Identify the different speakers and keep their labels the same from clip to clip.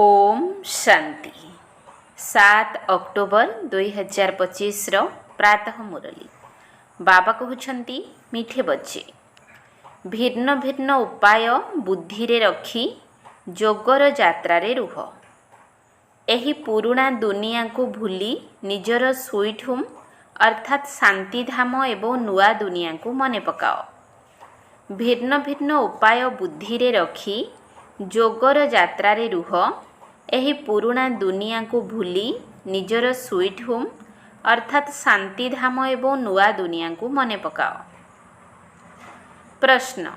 Speaker 1: Om Shanti 7 October 2025 प्रातः मुरली बाबा कहते मीठे बच्चे भिन्न भिन्न उपाय बुद्धि रे रखी जोगर यात्रारे रुह। एही पुराणा दुनिया को भूली निजर स्वीट होम अर्थात शांतिधाम एवं नुआ दुनिया को मने पकाओ। भिन्न भिन्न उपाय बुद्धि रे रखी जोगर यात्रारे रुह। एही पुराणा दुनिया को भूली निजर स्वीट होम अर्थात शांतिधाम एवं नुआ दुनिया को मने पकाओ। प्रश्न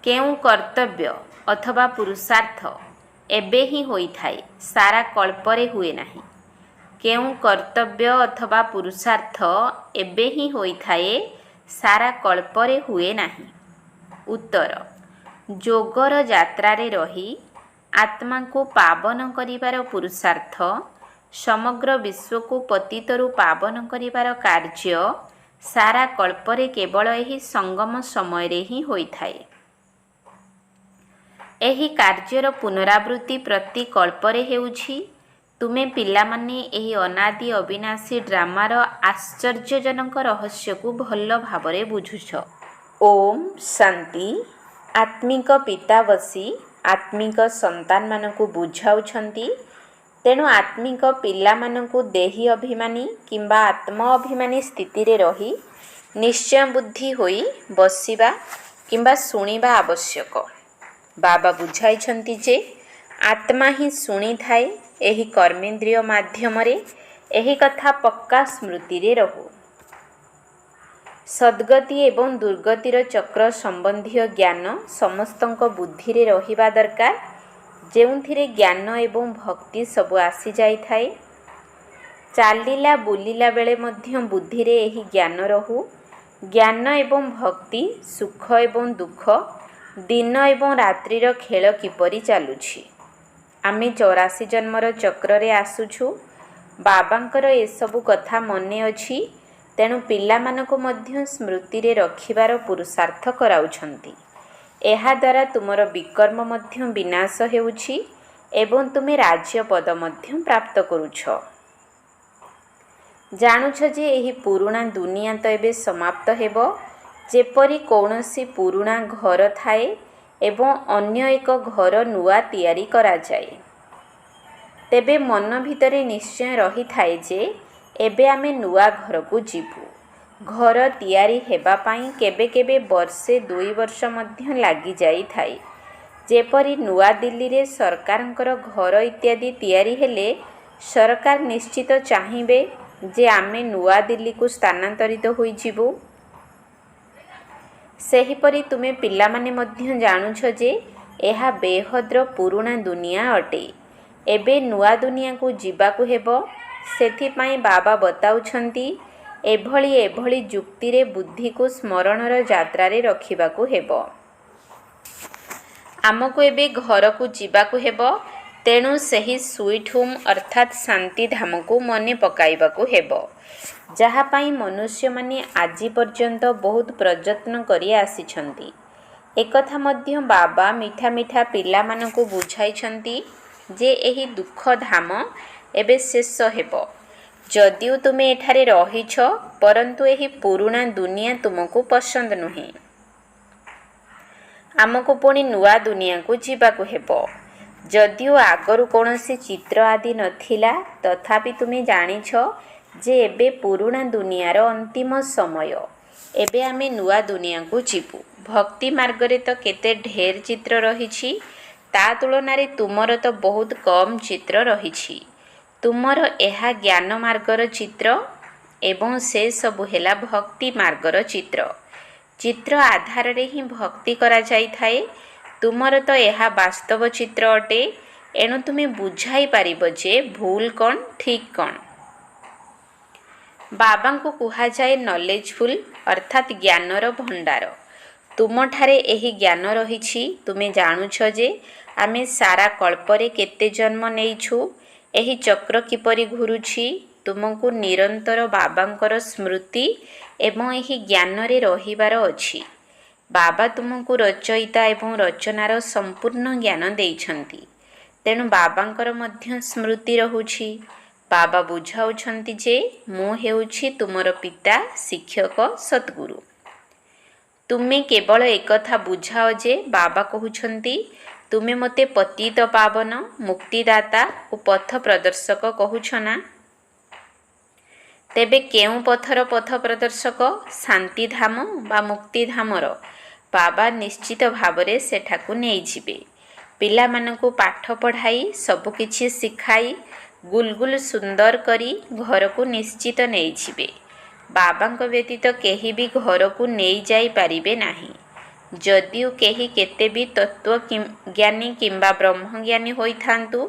Speaker 1: केउ कर्तव्य अथवा पुरुषार्थ एबे ही होई थाए सारा कल्परे हुए नहीं। केउ कर्तव्य अथवा पुरुषार्थ एबे ही होई थाए सारा कल्परे हुए नहीं। उत्तर जोगर यात्रारे रही आत्मा को पावन करिवार पुरुषार्थ समग्र विश्व को पतितरु पावन करिवार कार्य सारा कल्परे केवल एही संगम समय रे ही होई थाए। एही कार्यर पुनरावृत्ति प्रति कल्परे हेउछि तुमे पिलामाने एही अनादि अविनाशी ड्रामार आश्चर्यजनक रहस्य को भल भावरे बुझुछ। ओम शांति। आत्मिक पिता बसी आत्मिक संतान मानकु बुझाउछंती। तेणु आत्मिक पिला मानकु देही अभिमानी किंबा आत्म अभिमानी स्थिति रे रही निश्चय बुद्धि होई बसिबा किंबा सुनिबा आवश्यक। बाबा बुझाइछंती जे आत्मा ही सुनी थाए एही कर्मेंद्रिय माध्यम रे एही कथा पक्का स्मृति रे रहू। सद्गति एवं दुर्गतिर चक्र संबंधी ज्ञान समस्तंक बुद्धि रे रहिबा दरकार। जेउथिरे ज्ञान एवं भक्ति सबु आसी जाई थाए। चालिला बुलिला बेले मध्य बुद्धि रे एही ज्ञान रहू। ज्ञान एवं भक्ति सुख एवं दुख दिन एवं रात्रिर खेल किपरि चालुछि। आमे 84 जन्मर चक्र रे आसुछु। बाबांकर ए सबु कथा मने अछि। तेणु पिलामानको मध्य स्मृति रे रखिबार पुरुषार्थ कराउछंती। एहा द्वारा तुमर विकर्म मध्य विनाश हेउछि एवं तुमे राज्य पद मध्य प्राप्त करूछ। जानुछ जे एही पुराणा दुनिया तो एबे समाप्त हेबो। जेपरि कौनसी पुराणा घर थाए एवं अन्य एक घर नुआ तैयारी करा जाए। तेबे मन भितरे निश्चय रही थाए जे एबे आमे नुआ घर को जीवु। घर तैयारी हेबा पाई केबे केबे वर्षे 2 वर्ष मध्य लागी जाई थाए। जेपरि नुआ दिल्ली रे सरकारंकर घर इत्यादि तैयारी हेले सरकार निश्चित चाहिबे जे आमे नुआ दिल्ली को स्थानांतरित होई जीवु। सेहीपरि तुमे पिलामाने मध्य जानुछ जे एहा बेहद्र पुराणा दुनिया अटे। एबे नुआ दुनिया को जीवाकु हेबो। सेथिपाई बाबा बताउछंती एभली एभली जुक्ति रे बुद्धि को स्मरणर यात्रा रे रखिबाकु हेबो। आमको एबे घर को जीवाकु हेबो। तेणु सही स्वीट होम अर्थात शांति धाम को मने पकाइबाकु हेबो। जहा पाई मनुष्य माने आजि पर्यंत बहुत प्रयत्न करि आसिछंती। एकथा मध्य बाबा मीठा मीठा पिला मानकु बुझाइछंती जे एही दुख धाम एबे शेष हेबो। जदिও तुमे एठारे रहिछ परंतु एही पुराणा दुनिया तुमको पसंद नुहे। आमको पुणी नुआ दुनिया को जीवाकु हेबो। जदिও आगरु कोनोसी चित्र आदि नथिला तथापि तुमे जानिछ जे एबे पुराणा दुनियार अंतिम समय। एबे आमे नुआ दुनिया को जीवु। भक्ति मार्ग रे तो केते ढेर चित्र रहिछि ता तुलना रे तुमर तो बहुत कम चित्र रहिछि। तुमर एहा ज्ञान मार्गर चित्र एवं से सबु हेला भक्ति मार्गर चित्र। चित्र आधार रे ही भक्ति करा जाई थाए। तुमर तो एहा वास्तव चित्र अटे। एणु तुमे बुझाई पारिबो जे भूल कौन ठीक कौन। बाबा को कुहा जाए नॉलेजफुल अर्थात ज्ञानर भंडार। तुमठारे एही ज्ञान रहिछि। तुमे जानुछ जे आमे सारा कल्परे केते जन्म नेइछु। एही चक्र किपरि घुरुछि। तुमको निरंतर बाबांकर स्मृति एवं एही ज्ञान रे रहिबार अछि। बाबा तुमको रचयिता एवं रचनार संपूर्ण ज्ञान देइछंती। ତେଣୁ ବାବାଙ୍କର ମଧ୍ୟ ସ୍ମୃତି ରହୁଛି। ବାବା ବୁଝାଉଛନ୍ତି ଯେ ମୁଁ ହେଉଛି ତୁମର ପିତା, ଶିକ୍ଷକ, ସଦ୍ଗୁରୁ। ତୁମେ କେବଳ ଏକଥା ବୁଝାଅ ଯେ ବାବା କହୁଛନ୍ତି ତୁମେ ମୋତେ ପତିତ ପାବନ, ମୁକ୍ତିଦାତା ଓ ପଥ ପ୍ରଦର୍ଶକ କହୁଛ ନା? ତେବେ କେଉଁ ପଥର ପଥ ପ୍ରଦର୍ଶକ? ଶାନ୍ତିଧାମ ବା ମୁକ୍ତିଧାମର? ବାବା ନିଶ୍ଚିତ ଭାବରେ ସେଠାକୁ ନେଇଯିବେ। ପିଲାମାନଙ୍କୁ ପାଠ ପଢ଼ାଇ ସବୁକିଛି ଶିଖାଇ ଗୁଲଗୁଲ ସୁନ୍ଦର କରି ଘରକୁ ନିଶ୍ଚିତ ନେଇଯିବେ। ବାବାଙ୍କ ବ୍ୟତୀତ କେହି ବି ଘରକୁ ନେଇଯାଇପାରିବେ ନାହିଁ। ଯଦିଓ କେହି କେତେ ବି ତତ୍ତ୍ୱଜ୍ଞାନୀ କିମ୍ବା ବ୍ରହ୍ମଜ୍ଞାନୀ ହୋଇଥାନ୍ତୁ,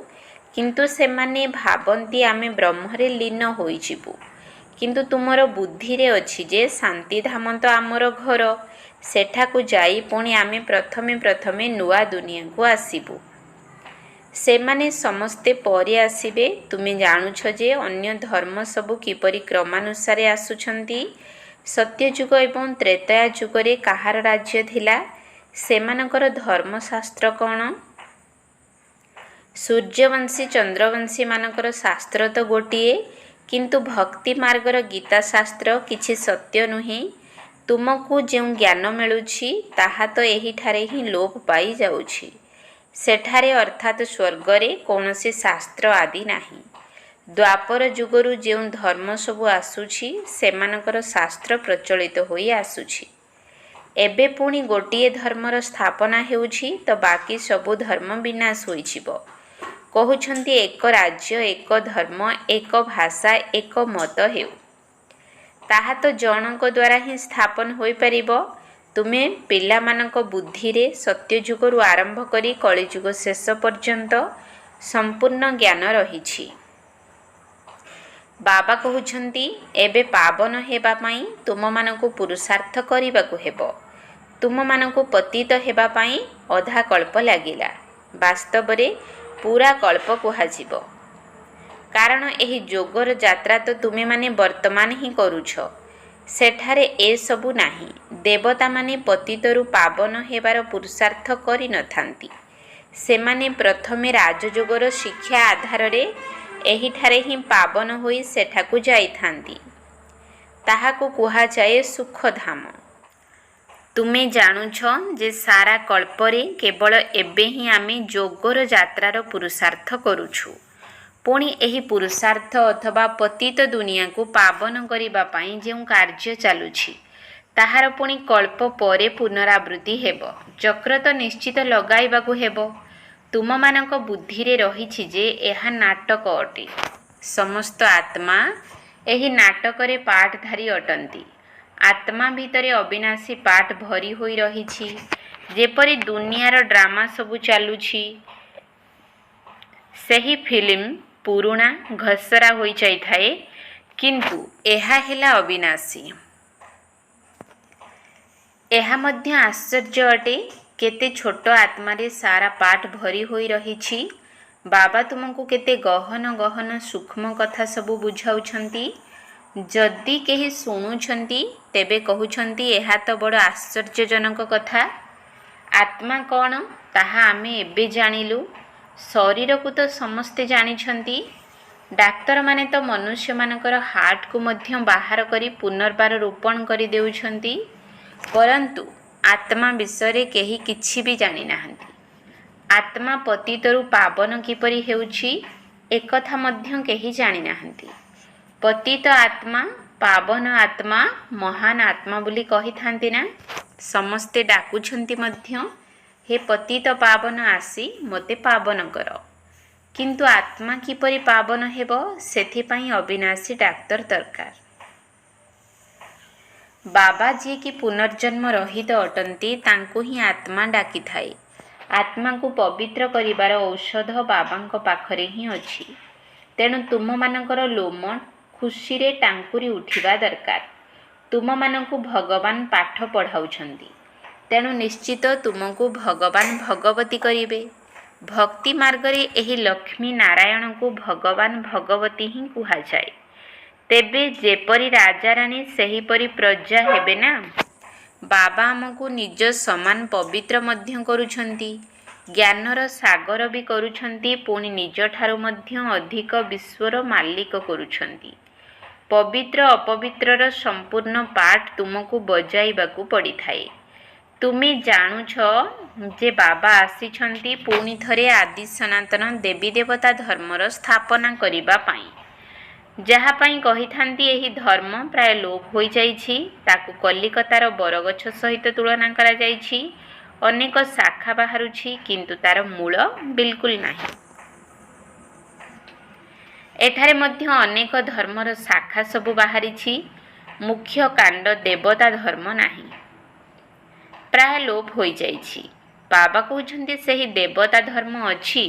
Speaker 1: କିନ୍ତୁ ସେମାନେ ଭାବନ୍ତି ଆମେ ବ୍ରହ୍ମରେ ଲୀନ ହୋଇଯିବୁ। କିନ୍ତୁ ତୁମର ବୁଦ୍ଧିରେ ଅଛି ଯେ ଶାନ୍ତିଧାମ ତ ଆମର ଘର, ସେଠାକୁ ଯାଇ ପୁଣି ଆମେ ପ୍ରଥମେ ନୂଆ ଦୁନିଆକୁ ଆସିବୁ। ସେମାନେ ସମସ୍ତେ ପରେ ଆସିବେ। ତୁମେ ଜାଣୁଛ ଯେ ଅନ୍ୟ ଧର୍ମ ସବୁ କିପରି କ୍ରମାନୁସାରେ ଆସୁଛନ୍ତି। ସତ୍ୟଯୁଗ ଏବଂ ତ୍ରେତୟା ଯୁଗରେ କାହାର ରାଜ୍ୟ ଥିଲା? ସେମାନଙ୍କର ଧର୍ମଶାସ୍ତ୍ର କ'ଣ? ସୂର୍ଯ୍ୟବଂଶୀ ଚନ୍ଦ୍ରବଂଶୀମାନଙ୍କର ଶାସ୍ତ୍ର ତ ଗୋଟିଏ, କିନ୍ତୁ ଭକ୍ତି ମାର୍ଗର ଗୀତାଶାସ୍ତ୍ର କିଛି ସତ୍ୟ ନୁହେଁ। ତୁମକୁ ଯେଉଁ ଜ୍ଞାନ ମିଳୁଛି ତାହା ତ ଏହିଠାରେ ହିଁ ଲୋପ ପାଇଯାଉଛି। ସେଠାରେ ଅର୍ଥାତ୍ ସ୍ୱର୍ଗରେ କୌଣସି ଶାସ୍ତ୍ର ଆଦି ନାହିଁ। ଦ୍ୱାପର ଯୁଗରୁ ଯେଉଁ ଧର୍ମ ସବୁ ଆସୁଛି ସେମାନଙ୍କର ଶାସ୍ତ୍ର ପ୍ରଚଳିତ ହୋଇ ଆସୁଛି। ଏବେ ପୁଣି ଗୋଟିଏ ଧର୍ମର ସ୍ଥାପନା ହେଉଛି ତ ବାକି ସବୁ ଧର୍ମ ବିନାଶ ହୋଇଯିବ। କହୁଛନ୍ତି ଏକ ରାଜ୍ୟ, ଏକ ଧର୍ମ, ଏକ ଭାଷା, ଏକ ମତ ହେଉ। ତାହା ତ ଜଣଙ୍କ ଦ୍ୱାରା ହିଁ ସ୍ଥାପନ ହୋଇପାରିବ। ତୁମେ ପିଲାମାନଙ୍କ ବୁଦ୍ଧିରେ ସତ୍ୟଯୁଗରୁ ଆରମ୍ଭ କରି କଳିଯୁଗ ଶେଷ ପର୍ଯ୍ୟନ୍ତ ସମ୍ପୂର୍ଣ୍ଣ ଜ୍ଞାନ ରହିଛି। ବାବା କହୁଛନ୍ତି ଏବେ ପାବନ ହେବା ପାଇଁ ତୁମମାନଙ୍କୁ ପୁରୁଷାର୍ଥ କରିବାକୁ ହେବ। ତୁମମାନଙ୍କୁ ପତିତ ହେବା ପାଇଁ ଅଧା କଳ୍ପ ଲାଗିଲା। ବାସ୍ତବରେ ପୁରା କଳ୍ପ କୁହାଯିବ। କାରଣ ଏହି ଯୋଗର ଯାତ୍ରା ତ ତୁମେମାନେ ବର୍ତ୍ତମାନ ହିଁ କରୁଛ। ସେଠାରେ ଏସବୁ ନାହିଁ। ଦେବତାମାନେ ପତିତରୁ ପାବନ ହେବାର ପୁରୁଷାର୍ଥ କରିନଥାନ୍ତି। ସେମାନେ ପ୍ରଥମେ ରାଜଯୋଗର ଶିକ୍ଷା ଆଧାରରେ ଏହିଠାରେ ହିଁ ପାବନ ହୋଇ ସେଠାକୁ ଯାଇଥାନ୍ତି। ତାହାକୁ କୁହାଯାଏ ସୁଖଧାମ। ତୁମେ ଜାଣୁଛ ଯେ ସାରା କଳ୍ପରେ କେବଳ ଏବେ ହିଁ ଆମେ ଯୋଗର ଯାତ୍ରାର ପୁରୁଷାର୍ଥ କରୁଛୁ। ପୁଣି ଏହି ପୁରୁଷାର୍ଥ ଅଥବା ପତିତ ଦୁନିଆକୁ ପାବନ କରିବା ପାଇଁ ଯେଉଁ କାର୍ଯ୍ୟ ଚାଲୁଛି ତାହାର ପୁଣି କଳ୍ପ ପରେ ପୁନରାବୃତ୍ତି ହେବ। ଚକ୍ର ତ ନିଶ୍ଚିତ ଲଗାଇବାକୁ ହେବ। ତୁମମାନଙ୍କ ବୁଦ୍ଧିରେ ରହିଛି ଯେ ଏହା ନାଟକ ଅଟେ। ସମସ୍ତ ଆତ୍ମା ଏହି ନାଟକରେ ପାର୍ଟଧାରୀ ଅଟନ୍ତି। ଆତ୍ମା ଭିତରେ ଅବିନାଶୀ ପାର୍ଟ ଭରି ହୋଇ ରହିଛି। ଯେପରି ଦୁନିଆର ଡ୍ରାମା ସବୁ ଚାଲୁଛି, ସେହି ଫିଲ୍ମ ପୁରୁଣା ଘସରା ହୋଇଯାଇଥାଏ, କିନ୍ତୁ ଏହା ହେଲା ଅବିନାଶୀ। ଏହା ମଧ୍ୟ ଆଶ୍ଚର୍ଯ୍ୟ ଅଟେ, କେତେ ଛୋଟ ଆତ୍ମାରେ ସାରା ପାର୍ଟ ଭରି ହୋଇ ରହିଛି। ବାବା ତୁମକୁ କେତେ ଗହନ ଗହନ ସୂକ୍ଷ୍ମ କଥା ସବୁ ବୁଝାଉଛନ୍ତି। ଯଦି କେହି ଶୁଣୁଛନ୍ତି ତେବେ କହୁଛନ୍ତି ଏହା ତ ବଡ଼ ଆଶ୍ଚର୍ଯ୍ୟଜନକ କଥା। ଆତ୍ମା କ'ଣ ତାହା ଆମେ ଏବେ ଜାଣିଲୁ। ଶରୀରକୁ ତ ସମସ୍ତେ ଜାଣିଛନ୍ତି। ଡାକ୍ତରମାନେ ତ ମନୁଷ୍ୟମାନଙ୍କର ହାର୍ଟକୁ ମଧ୍ୟ ବାହାର କରି ପୁନର୍ବାର ରୋପଣ କରିଦେଉଛନ୍ତି। ପରନ୍ତୁ ଆତ୍ମା ବିଷୟରେ କେହି କିଛି ବି ଜାଣିନାହାନ୍ତି। ଆତ୍ମା ପତିତରୁ ପାବନ କିପରି ହେଉଛି ଏକଥା ମଧ୍ୟ କେହି ଜାଣିନାହାନ୍ତି। ପତିତ ଆତ୍ମା, ପାବନ ଆତ୍ମା, ମହାନ ଆତ୍ମା ବୋଲି କହିଥାନ୍ତି ନା। ସମସ୍ତେ ଡାକୁଛନ୍ତି ମଧ୍ୟ, ହେ ପତିତ ପାବନ ଆସି ମୋତେ ପାବନ କର। କିନ୍ତୁ ଆତ୍ମା କିପରି ପାବନ ହେବ ସେଥିପାଇଁ ଅବିନାଶୀ ଡାକ୍ତର ଦରକାର। ବାବା ଯିଏକି ପୁନର୍ଜନ୍ମ ରହିତ ଅଟନ୍ତି ତାଙ୍କୁ ହିଁ ଆତ୍ମା ଡାକିଥାଏ। ଆତ୍ମାକୁ ପବିତ୍ର କରିବାର ଔଷଧ ବାବାଙ୍କ ପାଖରେ ହିଁ ଅଛି। ତେଣୁ ତୁମମାନଙ୍କର ଲୋମ ଖୁସିରେ ଟାଙ୍କୁରି ଉଠିବା ଦରକାର। ତୁମମାନଙ୍କୁ ଭଗବାନ ପାଠ ପଢ଼ାଉଛନ୍ତି, ତେଣୁ ନିଶ୍ଚିତ ତୁମକୁ ଭଗବାନ ଭଗବତୀ କରିବେ। ଭକ୍ତି ମାର୍ଗରେ ଏହି ଲକ୍ଷ୍ମୀ ନାରାୟଣଙ୍କୁ ଭଗବାନ ଭଗବତୀ ହିଁ କୁହାଯାଏ। ତେବେ ଯେପରି ରାଜାରାଣୀ ସେହିପରି ପ୍ରଜା ହେବେ ନା। ବାବା ଆମକୁ ନିଜ ସମାନ ପବିତ୍ର ମଧ୍ୟ କରୁଛନ୍ତି। ଜ୍ଞାନର ସାଗର ବି କରୁଛନ୍ତି, ପୁଣି ନିଜଠାରୁ ମଧ୍ୟ ଅଧିକ ବିଶ୍ୱର ମାଲିକ କରୁଛନ୍ତି। ପବିତ୍ର ଅପବିତ୍ରର ସମ୍ପୂର୍ଣ୍ଣ ପାର୍ଟ ତୁମକୁ ବଜାଇବାକୁ ପଡ଼ିଥାଏ। ତୁମେ ଜାଣୁଛ ଯେ ବାବା ଆସିଛନ୍ତି ପୁଣି ଥରେ ଆଦି ସନାତନ ଦେବୀ ଦେବତା ଧର୍ମର ସ୍ଥାପନା କରିବା ପାଇଁ। ଯାହା ପାଇଁ କହିଥାନ୍ତି ଏହି ଧର୍ମ ପ୍ରାୟ ଲୋପ ହୋଇଯାଇଛି, ତାକୁ କଲିକତାର ବରଗଛ ସହିତ ତୁଳନା କରାଯାଇଛି। ଅନେକ ଶାଖା ବାହାରୁଛି, କିନ୍ତୁ ତାର ମୂଳ ବିଲକୁଲ ନାହିଁ। ଏଠାରେ ମଧ୍ୟ ଅନେକ ଧର୍ମର ଶାଖା ସବୁ ବାହାରିଛି, ମୁଖ୍ୟ କାଣ୍ଡ ଦେବତା ଧର୍ମ ନାହିଁ, ପ୍ରାୟ ଲୋପ ହୋଇଯାଇଛି। ବାବା କହୁଛନ୍ତି ସେହି ଦେବତା ଧର୍ମ ଅଛି,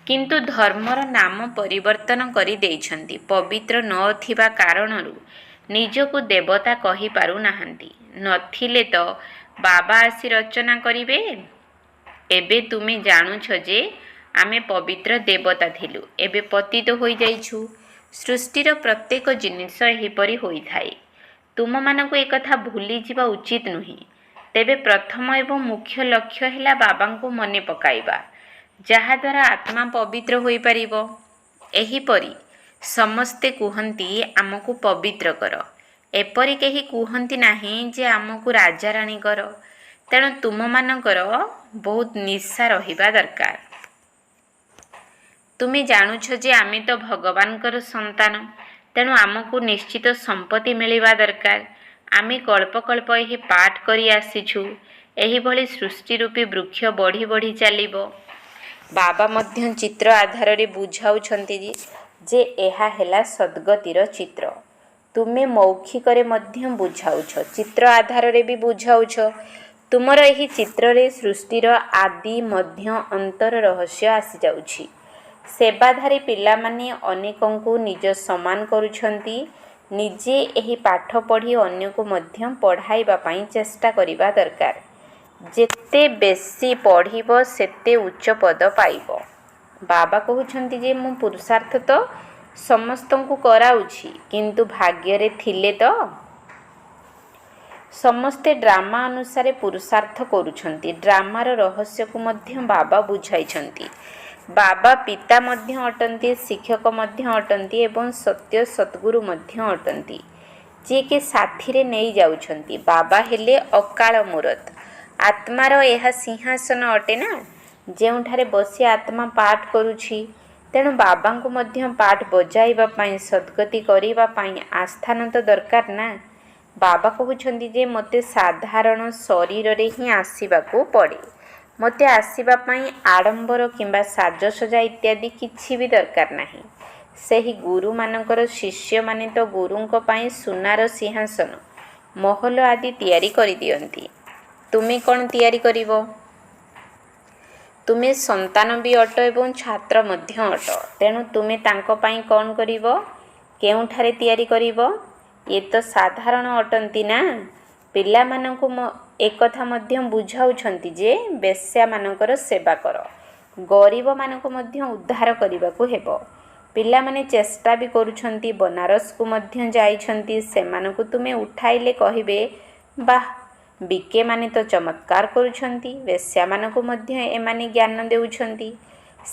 Speaker 1: କିନ୍ତୁ ଧର୍ମର ନାମ ପରିବର୍ତ୍ତନ କରିଦେଇଛନ୍ତି। ପବିତ୍ର ନଥିବା କାରଣରୁ ନିଜକୁ ଦେବତା କହିପାରୁନାହାନ୍ତି। ନଥିଲେ ତ ବାବା ଆସି ରଚନା କରିବେ। ଏବେ ତୁମେ ଜାଣୁଛ ଯେ ଆମେ ପବିତ୍ର ଦେବତା ଥିଲୁ, ଏବେ ପତିତ ହୋଇଯାଇଛୁ। ସୃଷ୍ଟିର ପ୍ରତ୍ୟେକ ଜିନିଷ ଏହିପରି ହୋଇଥାଏ। ତୁମମାନଙ୍କୁ ଏକଥା ଭୁଲିଯିବା ଉଚିତ ନୁହେଁ। ତେବେ ପ୍ରଥମ ଏବଂ ମୁଖ୍ୟ ଲକ୍ଷ୍ୟ ହେଲା ବାବାଙ୍କୁ ମନେ ପକାଇବା, ଯାହାଦ୍ୱାରା ଆତ୍ମା ପବିତ୍ର ହୋଇପାରିବ। ଏହିପରି ସମସ୍ତେ କୁହନ୍ତି ଆମକୁ ପବିତ୍ର କର। ଏପରି କେହି କୁହନ୍ତି ନାହିଁ ଯେ ଆମକୁ ରାଜାରାଣୀ କର। ତେଣୁ ତୁମମାନଙ୍କର ବହୁତ ନିଶା ରହିବା ଦରକାର। ତୁମେ ଜାଣୁଛ ଯେ ଆମେ ତ ଭଗବାନଙ୍କର ସନ୍ତାନ, ତେଣୁ ଆମକୁ ନିଶ୍ଚିତ ସମ୍ପତ୍ତି ମିଳିବା ଦରକାର। ଆମେ କଳ୍ପ କଳ୍ପ ଏହି ପାଠ କରି ଆସିଛୁ। ଏହିଭଳି ସୃଷ୍ଟିରୂପୀ ବୃକ୍ଷ ବଢ଼ି ବଢ଼ି ଚାଲିବ। ବାବା ମଧ୍ୟ ଚିତ୍ର ଆଧାରରେ ବୁଝାଉଛନ୍ତି ଯେ ଏହା ହେଲା ସଦ୍ଗତିର ଚିତ୍ର। ତୁମେ ମୌଖିକରେ ମଧ୍ୟ ବୁଝାଉଛ, ଚିତ୍ର ଆଧାରରେ ବି ବୁଝାଉଛ। ତୁମର ଏହି ଚିତ୍ରରେ ସୃଷ୍ଟିର ଆଦି ମଧ୍ୟ ଅନ୍ତର ରହସ୍ୟ ଆସିଯାଉଛି। ସେବାଧାରୀ ପିଲାମାନେ ଅନେକଙ୍କୁ ନିଜ ସମାନ କରୁଛନ୍ତି। ନିଜେ ଏହି ପାଠ ପଢ଼ି ଅନ୍ୟକୁ ମଧ୍ୟ ପଢ଼ାଇବା ପାଇଁ ଚେଷ୍ଟା କରିବା ଦରକାର। ଯେତେ ବେଶୀ ପଢ଼ିବ ସେତେ ଉଚ୍ଚ ପଦ ପାଇବ। ବାବା କହୁଛନ୍ତି ଯେ ମୁଁ ପୁରୁଷାର୍ଥ ତ ସମସ୍ତଙ୍କୁ କରାଉଛି, କିନ୍ତୁ ଭାଗ୍ୟରେ ଥିଲେ ତ। ସମସ୍ତେ ଡ୍ରାମା ଅନୁସାରେ ପୁରୁଷାର୍ଥ କରୁଛନ୍ତି। ଡ୍ରାମାର ରହସ୍ୟକୁ ମଧ୍ୟ ବାବା ବୁଝାଇଛନ୍ତି। ବାବା ପିତା ମଧ୍ୟ ଅଟନ୍ତି, ଶିକ୍ଷକ ମଧ୍ୟ ଅଟନ୍ତି ଏବଂ ସତ୍ୟ ସଦ୍ଗୁରୁ ମଧ୍ୟ ଅଟନ୍ତି, ଯିଏକି ସାଥିରେ ନେଇ ଯାଉଛନ୍ତି। ବାବା ହେଲେ ଅକାଳ ମୂରତ। ଆତ୍ମାର ଏହା ସିଂହାସନ ଅଟେ ନା, ଯେଉଁଠାରେ ବସି ଆତ୍ମା ପାଠ କରୁଛି। ତେଣୁ ବାବାଙ୍କୁ ମଧ୍ୟ ପାଠ ବଜାଇବା ପାଇଁ, ସଦ୍ଗତି କରିବା ପାଇଁ ଆସ୍ଥାନ ତ ଦରକାର ନା। ବାବା କହୁଛନ୍ତି ଯେ ମୋତେ ସାଧାରଣ ଶରୀରରେ ହିଁ ଆସିବାକୁ ପଡ଼େ। ମୋତେ ଆସିବା ପାଇଁ ଆଡ଼ମ୍ବର କିମ୍ବା ସାଜସଜ୍ଜା ଇତ୍ୟାଦି କିଛି ବି ଦରକାର ନାହିଁ। ସେହି ଗୁରୁମାନଙ୍କର ଶିଷ୍ୟମାନେ ତ ଗୁରୁଙ୍କ ପାଇଁ ସୁନାର ସିଂହାସନ, ମହଲ ଆଦି ତିଆରି କରିଦିଅନ୍ତି। ତୁମେ କ'ଣ ତିଆରି କରିବ? ତୁମେ ସନ୍ତାନ ବି ଅଟ ଏବଂ ଛାତ୍ର ମଧ୍ୟ ଅଟ। ତେଣୁ ତୁମେ ତାଙ୍କ ପାଇଁ କ'ଣ କରିବ? କେଉଁଠାରେ ତିଆରି କରିବ? ଏ ତ ସାଧାରଣ ଅଟନ୍ତି ନା। ପିଲାମାନଙ୍କୁ ଏକଥା ମଧ୍ୟ ବୁଝାଉଛନ୍ତି ଯେ ବେଶ୍ୟାମାନଙ୍କର ସେବା କର। ଗରିବମାନଙ୍କୁ ମଧ୍ୟ ଉଦ୍ଧାର କରିବାକୁ ହେବ। ପିଲାମାନେ ଚେଷ୍ଟା ବି କରୁଛନ୍ତି, ବନାରସକୁ ମଧ୍ୟ ଯାଇଛନ୍ତି। ସେମାନଙ୍କୁ ତୁମେ ଉଠାଇଲେ କହିବେ ବାଃ, ବିକେମାନେ ତ ଚମତ୍କାର କରୁଛନ୍ତି। ବେଶ୍ୟାମାନଙ୍କୁ ମଧ୍ୟ ଏମାନେ ଜ୍ଞାନ ଦେଉଛନ୍ତି।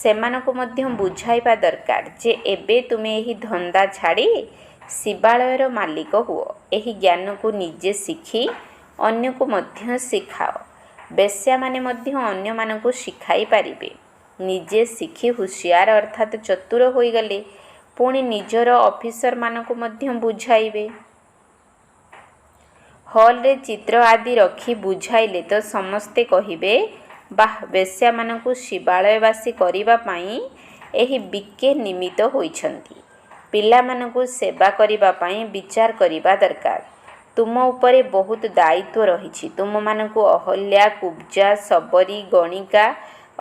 Speaker 1: ସେମାନଙ୍କୁ ମଧ୍ୟ ବୁଝାଇବା ଦରକାର ଯେ ଏବେ ତୁମେ ଏହି ଧନ୍ଦା ଛାଡ଼ି ଶିବାଳୟର ମାଲିକ ହୁଅ। ଏହି ଜ୍ଞାନକୁ ନିଜେ ଶିଖି ଅନ୍ୟକୁ ମଧ୍ୟ ଶିଖାଅ। ବେଶ୍ୟାମାନେ ମଧ୍ୟ ଅନ୍ୟମାନଙ୍କୁ ଶିଖାଇ ପାରିବେ। ନିଜେ ଶିଖି ହୁସିଆର ଅର୍ଥାତ୍ ଚତୁର ହୋଇଗଲେ ପୁଣି ନିଜର ଅଫିସରମାନଙ୍କୁ ମଧ୍ୟ ବୁଝାଇବେ। ହଲରେ ଚିତ୍ର ଆଦି ରଖି ବୁଝାଇଲେ ତ ସମସ୍ତେ କହିବେ ବାଃ, ବେଶ୍ୟାମାନଙ୍କୁ ଶିବାଳୟବାସୀ କରିବା ପାଇଁ ଏହି ବିକେ ନିମିତ୍ତ ହୋଇଛନ୍ତି। ପିଲାମାନଙ୍କୁ ସେବା କରିବା ପାଇଁ ବିଚାର କରିବା ଦରକାର। ତୁମ ଉପରେ ବହୁତ ଦାୟିତ୍ୱ ରହିଛି। ତୁମମାନଙ୍କୁ ଅହଲ୍ୟା, କୁବ୍ଜା, ଶବରୀ, ଗଣିକା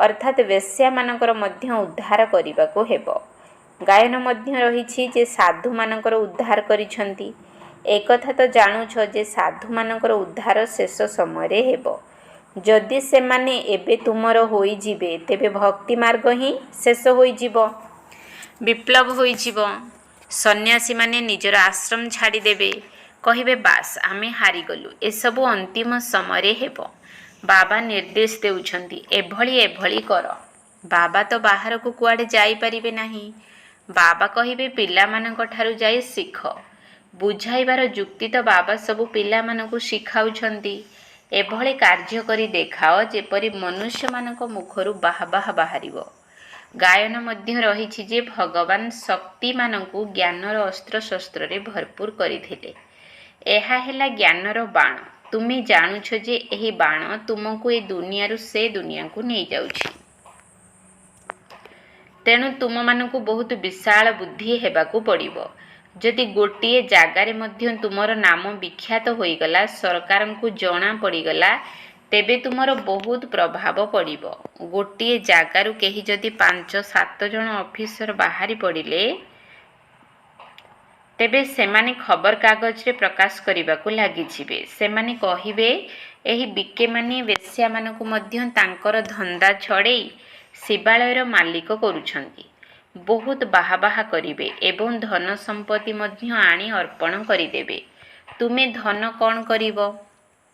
Speaker 1: ଅର୍ଥାତ୍ ବେଶ୍ୟାମାନଙ୍କର ମଧ୍ୟ ଉଦ୍ଧାର କରିବାକୁ ହେବ। ଗାୟନ ମଧ୍ୟ ରହିଛି ଯେ ସାଧୁମାନଙ୍କର ଉଦ୍ଧାର କରିଛନ୍ତି। ଏକଥା ତ ଜାଣୁଛ ଯେ ସାଧୁମାନଙ୍କର ଉଦ୍ଧାର ଶେଷ ସମୟରେ ହେବ। ଯଦି ସେମାନେ ଏବେ ତୁମର ହୋଇଯିବେ, ତେବେ ଭକ୍ତି ମାର୍ଗ ହିଁ ଶେଷ ହୋଇଯିବ, ବିପ୍ଳବ ହୋଇଯିବ। ସନ୍ନ୍ୟାସୀମାନେ ନିଜର ଆଶ୍ରମ ଛାଡ଼ିଦେବେ, କହିବେ ବାସ୍ ଆମେ ହାରିଗଲୁ। ଏସବୁ ଅନ୍ତିମ ସମୟରେ ହେବ। ବାବା ନିର୍ଦ୍ଦେଶ ଦେଉଛନ୍ତି ଏଭଳି ଏଭଳି କର। ବାବା ତ ବାହାରକୁ କୁଆଡ଼େ ଯାଇପାରିବେ ନାହିଁ। ବାବା କହିବେ ପିଲାମାନଙ୍କ ଠାରୁ ଯାଇ ଶିଖ। ବୁଝାଇବାର ଯୁକ୍ତି ତ ବାବା ସବୁ ପିଲାମାନଙ୍କୁ ଶିଖାଉଛନ୍ତି। ଏଭଳି କାର୍ଯ୍ୟ କରି ଦେଖାଅ ଯେପରି ମନୁଷ୍ୟମାନଙ୍କ ମୁଖରୁ ବାହା ବାହା ବାହାରିବ। ଗାୟନ ମଧ୍ୟ ରହିଛି ଯେ ଭଗବାନ ଶକ୍ତିମାନଙ୍କୁ ଜ୍ଞାନର ଅସ୍ତ୍ରଶସ୍ତ୍ରରେ ଭରପୁର କରିଥିଲେ। ଏହା ହେଲା ଜ୍ଞାନର ବାଣ। ତୁମେ ଜାଣୁଛ ଯେ ଏହି ବାଣ ତୁମକୁ ଏ ଦୁନିଆରୁ ସେ ଦୁନିଆକୁ ନେଇଯାଉଛି। ତେଣୁ ତୁମମାନଙ୍କୁ ବହୁତ ବିଶାଳ ବୁଦ୍ଧି ହେବାକୁ ପଡ଼ିବ। ଯଦି ଗୋଟିଏ ଜାଗାରେ ମଧ୍ୟ ତୁମର ନାମ ବିଖ୍ୟାତ ହୋଇଗଲା, ସରକାରଙ୍କୁ ଜଣା ପଡ଼ିଗଲା, ତେବେ ତୁମର ବହୁତ ପ୍ରଭାବ ପଡ଼ିବ। ଗୋଟିଏ ଜାଗାରୁ କେହି ଯଦି 5-7 ଜଣ ଅଫିସର ବାହାରି ପଡ଼ିଲେ, ତେବେ ସେମାନେ ଖବରକାଗଜରେ ପ୍ରକାଶ କରିବାକୁ ଲାଗିଯିବେ। ସେମାନେ କହିବେ ଏହି ବିକେମାନେ ବେଶ୍ୟାମାନଙ୍କୁ ମଧ୍ୟ ତାଙ୍କର ଧନ୍ଦା ଛଡ଼େଇ ଶିବାଳୟର ମାଲିକ କରୁଛନ୍ତି। ବହୁତ ବାହା ବାହା କରିବେ ଏବଂ ଧନ ସମ୍ପତ୍ତି ମଧ୍ୟ ଆଣି ଅର୍ପଣ କରିଦେବେ। ତୁମେ ଧନ କ'ଣ କରିବ?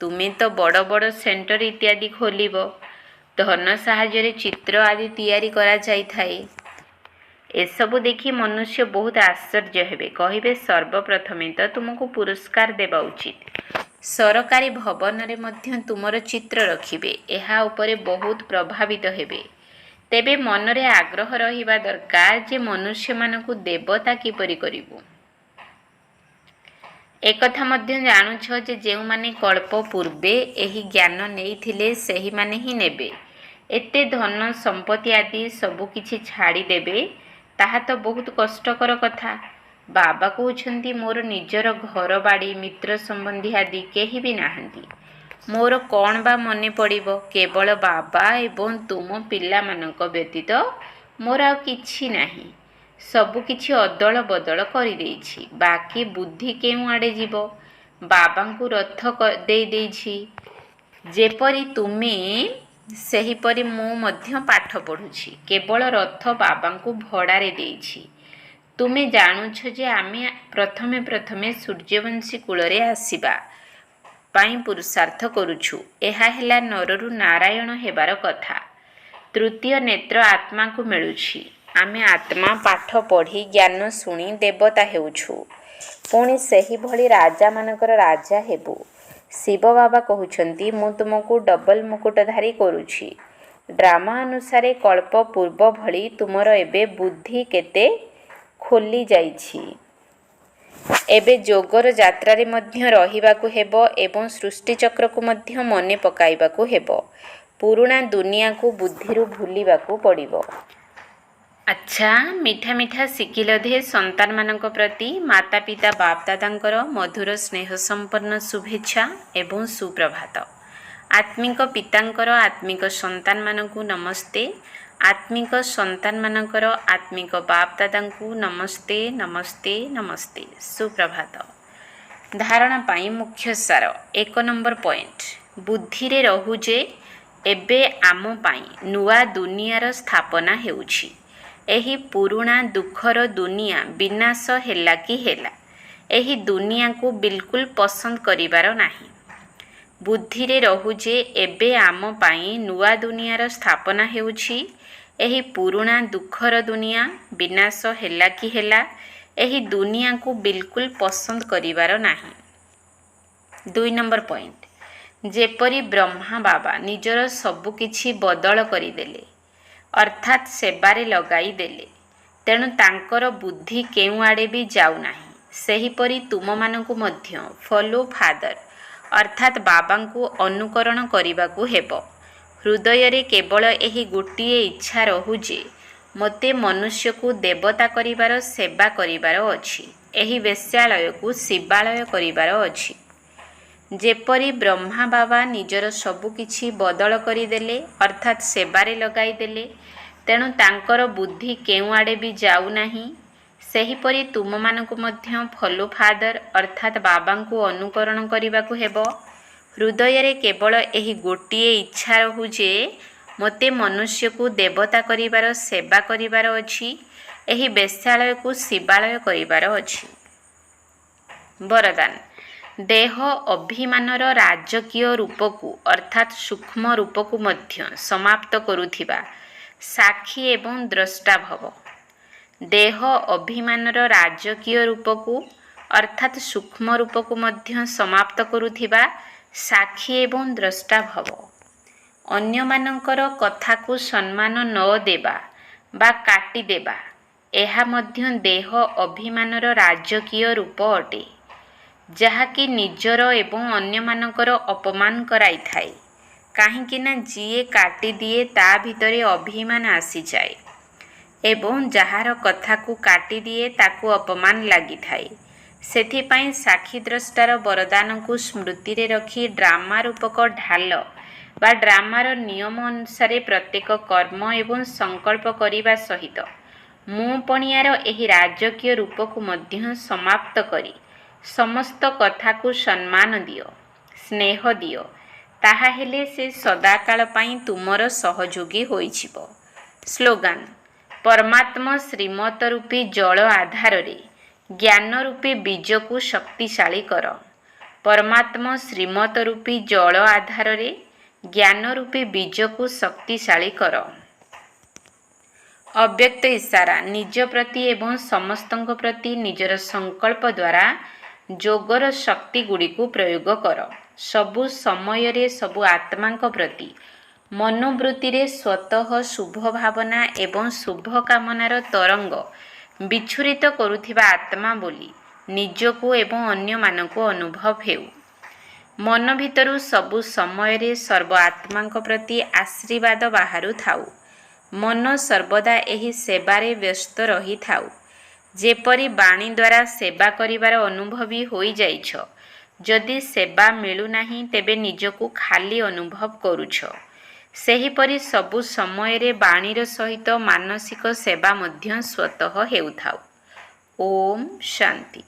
Speaker 1: ତୁମେ ତ ବଡ଼ ବଡ଼ ସେଣ୍ଟର ଇତ୍ୟାଦି ଖୋଲିବ। ଧନ ସାହାଯ୍ୟରେ ଚିତ୍ର ଆଦି ତିଆରି କରାଯାଇଥାଏ। ଏସବୁ ଦେଖି ମନୁଷ୍ୟ ବହୁତ ଆଶ୍ଚର୍ଯ୍ୟ ହେବେ। କହିବେ ସର୍ବପ୍ରଥମେ ତ ତୁମକୁ ପୁରସ୍କାର ଦେବା ଉଚିତ। ସରକାରୀ ଭବନରେ ମଧ୍ୟ ତୁମର ଚିତ୍ର ରଖିବେ। ଏହା ଉପରେ ବହୁତ ପ୍ରଭାବିତ ହେବେ। ତେବେ ମନରେ ଆଗ୍ରହ ରହିବା ଦରକାର ଯେ ମନୁଷ୍ୟମାନଙ୍କୁ ଦେବତା କିପରି କରିବୁ। ଏକଥା ମଧ୍ୟ ଜାଣୁଛ ଯେ ଯେଉଁମାନେ କଳ୍ପ ପୂର୍ବେ ଏହି ଜ୍ଞାନ ନେଇଥିଲେ ସେହିମାନେ ହିଁ ନେବେ। ଏତେ ଧନ ସମ୍ପତ୍ତି ଆଦି ସବୁ କିଛି ଛାଡ଼ିଦେବେ, ତାହା ତ ବହୁତ କଷ୍ଟକର କଥା। ବାବା କହୁଛନ୍ତି ମୋର ନିଜର ଘର ବାଡ଼ି ମିତ୍ର ସମ୍ବନ୍ଧୀ ଆଦି କେହି ବି ନାହାନ୍ତି। ମୋର କ'ଣ ବା ମନେ ପଡ଼ିବ? କେବଳ ବାବା ଏବଂ ତୁମ ପିଲାମାନଙ୍କ ବ୍ୟତୀତ ମୋର ଆଉ କିଛି ନାହିଁ। ସବୁ କିଛି ଅଦଳ ବଦଳ କରିଦେଇଛି। ବାକି ବୁଦ୍ଧି କେଉଁଆଡ଼େ ଯିବ? ବାବାଙ୍କୁ ରଥ ଦେଇଦେଇଛି। ଯେପରି ତୁମେ ସେହିପରି ମୁଁ ମଧ୍ୟ ପାଠ ପଢ଼ୁଛି। କେବଳ ରଥ ବାବାଙ୍କୁ ଭଡ଼ାରେ ଦେଇଛି। ତୁମେ ଜାଣୁଛ ଯେ ଆମେ ପ୍ରଥମେ ସୂର୍ଯ୍ୟବଂଶୀ କୂଳରେ ଆସିବା ପାଇଁ ପୁରୁଷାର୍ଥ କରୁଛୁ। ଏହା ହେଲା ନରରୁ ନାରାୟଣ ହେବାର କଥା। ତୃତୀୟ ନେତ୍ର ଆତ୍ମାକୁ ମିଳୁଛି। ଆମେ ଆତ୍ମା ପାଠ ପଢ଼ି ଜ୍ଞାନ ଶୁଣି ଦେବତା ହେଉଛୁ। ପୁଣି ସେହିଭଳି ରାଜାମାନଙ୍କର ରାଜା ହେବୁ। ଶିବ ବାବା କହୁଛନ୍ତି ମୁଁ ତୁମକୁ ଡବଲ ମୁକୁଟଧାରୀ କରୁଛି। ଡ୍ରାମା ଅନୁସାରେ କଳ୍ପ ପୂର୍ବ ଭଳି ତୁମର ଏବେ ବୁଦ୍ଧି କେତେ ଖୋଲି ଯାଇଛି। ଏବେ ଯୋଗର ଯାତ୍ରାରେ ମଧ୍ୟ ରହିବାକୁ ହେବ ଏବଂ ସୃଷ୍ଟିଚକ୍ରକୁ ମଧ୍ୟ ମନେ ପକାଇବାକୁ ହେବ। ପୁରୁଣା ଦୁନିଆକୁ ବୁଦ୍ଧିରୁ ଭୁଲିବାକୁ ପଡ଼ିବ। ଆଚ୍ଛା, ମିଠା ମିଠା ଶିଖିଲଧେ ସନ୍ତାନମାନଙ୍କ ପ୍ରତି ମାତା ପିତା ବାପ ଦାଦାଙ୍କର ମଧୁର ସ୍ନେହ ସମ୍ପନ୍ନ ଶୁଭେଚ୍ଛା ଏବଂ ସୁପ୍ରଭାତ। ଆତ୍ମିକ ପିତାଙ୍କର ଆତ୍ମିକ ସନ୍ତାନମାନଙ୍କୁ ନମସ୍ତେ। ଆତ୍ମିକ ସନ୍ତାନମାନଙ୍କର ଆତ୍ମିକ ବାପ ଦାଦାଙ୍କୁ ନମସ୍ତେ ନମସ୍ତେ ନମସ୍ତେ। ସୁପ୍ରଭାତ। ଧାରଣା ପାଇଁ ମୁଖ୍ୟ ସାର। 1 ନମ୍ବର ପଏଣ୍ଟ। ବୁଦ୍ଧିରେ ରହୁ ଯେ ଏବେ ଆମ ପାଇଁ ନୂଆ ଦୁନିଆର ସ୍ଥାପନା ହେଉଛି। ଏହି ପୁରୁଣା ଦୁଃଖର ଦୁନିଆ ବିନାଶ ହେଲା କି ହେଲା। ଏହି ଦୁନିଆକୁ ବିଲକୁଲ ପସନ୍ଦ କରିବାର ନାହିଁ। ବୁଦ୍ଧିରେ ରହୁ ଯେ ଏବେ ଆମ ପାଇଁ ନୂଆ ଦୁନିଆର ସ୍ଥାପନା ହେଉଛି। ଏହି ପୁରୁଣା ଦୁଃଖର ଦୁନିଆ ବିନାଶ ହେଲା କି ହେଲା। ଏହି ଦୁନିଆକୁ ବିଲକୁଲ ପସନ୍ଦ କରିବାର ନାହିଁ। 2 ନମ୍ବର ପଏଣ୍ଟ। ଯେପରି ବ୍ରହ୍ମା ବାବା ନିଜର ସବୁ କିଛି ବଦଳ କରିଦେଲେ, ଅର୍ଥାତ୍ ସେବାରେ ଲଗାଇ ଦେଲେ, ତେଣୁ ତାଙ୍କର ବୁଦ୍ଧି କେଉଁଆଡ଼େ ବି ଯାଉନାହିଁ। ସେହିପରି ତୁମମାନଙ୍କୁ ମଧ୍ୟ ଫଲୋ ଫାଦର ଅର୍ଥାତ୍ ବାବାଙ୍କୁ ଅନୁକରଣ କରିବାକୁ ହେବ। ହୃଦୟରେ କେବଳ ଏହି ଗୋଟିଏ ଇଚ୍ଛା ରହୁ ଯେ ମୋତେ ମନୁଷ୍ୟକୁ ଦେବତା କରିବାର ସେବା କରିବାର ଅଛି। ଏହି ବେଶ୍ୟାଳୟକୁ ଶିବାଳୟ କରିବାର ଅଛି। ଯେପରି ବ୍ରହ୍ମା ବାବା ନିଜର ସବୁ କିଛି ବଦଳ କରିଦେଲେ, ଅର୍ଥାତ୍ ସେବାରେ ଲଗାଇଦେଲେ, ତେଣୁ ତାଙ୍କର ବୁଦ୍ଧି କେଉଁଆଡ଼େ ବି ଯାଉନାହିଁ। ସେହିପରି ତୁମମାନଙ୍କୁ ମଧ୍ୟ ଫଲୋ ଫାଦର ଅର୍ଥାତ୍ ବାବାଙ୍କୁ ଅନୁକରଣ କରିବାକୁ ହେବ। ହୃଦୟରେ କେବଳ ଏହି ଗୋଟିଏ ଇଚ୍ଛା ରହୁ ଯେ ମୋତେ ମନୁଷ୍ୟକୁ ଦେବତା କରିବାର ସେବା କରିବାର ଅଛି। ଏହି ବେଶ୍ୟାଳୟକୁ ଶିବାଳୟ କରିବାର ଅଛି। ବରଦାନ। ଦେହ ଅଭିମାନର ରାଜକୀୟ ରୂପକୁ ଅର୍ଥାତ୍ ସୂକ୍ଷ୍ମ ରୂପକୁ ମଧ୍ୟ ସମାପ୍ତ କରୁଥିବା ସାକ୍ଷୀ ଏବଂ ଦ୍ରଷ୍ଟା ଭବ। ଦେହ ଅଭିମାନର ରାଜକୀୟ ରୂପକୁ ଅର୍ଥାତ୍ ସୂକ୍ଷ୍ମ ରୂପକୁ ମଧ୍ୟ ସମାପ୍ତ କରୁଥିବା ସାକ୍ଷୀ ଏବଂ ଦ୍ରଷ୍ଟା ଭବ। ଅନ୍ୟମାନଙ୍କର କଥାକୁ ସମ୍ମାନ ନ ଦେବା ବା କାଟିଦେବା, ଏହା ମଧ୍ୟ ଦେହ ଅଭିମାନର ରାଜକୀୟ ରୂପ ଅଟେ, ଯାହାକି ନିଜର ଏବଂ ଅନ୍ୟମାନଙ୍କର ଅପମାନ କରାଇଥାଏ। କାହିଁକିନା ଯିଏ କାଟିଦିଏ ତା ଭିତରେ ଅଭିମାନ ଆସିଯାଏ ଏବଂ ଯାହାର କଥାକୁ କାଟିଦିଏ ତାକୁ ଅପମାନ ଲାଗିଥାଏ। ସେଥିପାଇଁ ସାକ୍ଷୀଦ୍ରଷ୍ଟାର ବରଦାନକୁ ସ୍ମୃତିରେ ରଖି ଡ୍ରାମା ରୂପକ ଢାଲ ବା ଡ୍ରାମାର ନିୟମ ଅନୁସାରେ ପ୍ରତ୍ୟେକ କର୍ମ ଏବଂ ସଂକଳ୍ପ କରିବା ସହିତ ମୁଁ ପଣିଆର ଏହି ରାଜକୀୟ ରୂପକୁ ମଧ୍ୟ ସମାପ୍ତ କରି ସମସ୍ତ କଥାକୁ ସମ୍ମାନ ଦିଅ, ସ୍ନେହ ଦିଅ। ତାହା ହେଲେ ସେ ସଦାକାଳ ପାଇଁ ତୁମର ସହଯୋଗୀ ହୋଇଯିବ। ସ୍ଲୋଗାନ: ପରମାତ୍ମା ଶ୍ରୀମତ ରୂପୀ ଜଳ ଆଧାରରେ ଜ୍ଞାନ ରୂପୀ ବୀଜକୁ ଶକ୍ତିଶାଳୀ କର। ପରମାତ୍ମା ଶ୍ରୀମତ ରୂପୀ ଜଳ ଆଧାରରେ ଜ୍ଞାନ ରୂପୀ ବୀଜକୁ ଶକ୍ତିଶାଳୀ କର। ଅବ୍ୟକ୍ତ ଇଶାରା: ନିଜ ପ୍ରତି ଏବଂ ସମସ୍ତଙ୍କ ପ୍ରତି ନିଜର ସଂକଳ୍ପ ଦ୍ୱାରା ଯୋଗର ଶକ୍ତି ଗୁଡ଼ିକୁ ପ୍ରୟୋଗ କର। ସବୁ ସମୟରେ ସବୁ ଆତ୍ମାଙ୍କ ପ୍ରତି ମନୋବୃତ୍ତିରେ ସ୍ୱତଃ ଶୁଭ ଭାବନା ଏବଂ ଶୁଭ କାମନାର ତରଙ୍ଗ ବିଚ୍ଛୁରିତ କରୁଥିବା ଆତ୍ମା ବୋଲି ନିଜକୁ ଏବଂ ଅନ୍ୟମାନଙ୍କୁ ଅନୁଭବ ହେଉ। ମନ ଭିତରୁ ସବୁ ସମୟରେ ସର୍ବ ଆତ୍ମାଙ୍କ ପ୍ରତି ଆଶୀର୍ବାଦ ବାହାରୁଥାଉ। ମନ ସର୍ବଦା ଏହି ସେବାରେ ବ୍ୟସ୍ତ ରହିଥାଉ। ଯେପରି ବାଣୀ ଦ୍ୱାରା ସେବା କରିବାର ଅନୁଭବୀ ହୋଇଯାଇଛ, ଯଦି ସେବା ମିଳୁନାହିଁ ତେବେ ନିଜକୁ ଖାଲି ଅନୁଭବ କରୁଛ। ସେହିପରି ସବୁ ସମୟରେ ବାଣୀର ସହିତ ମାନସିକ ସେବା ମଧ୍ୟ ସ୍ୱତଃ ହେଉଥାଉ। ଓମ୍ ଶାନ୍ତି।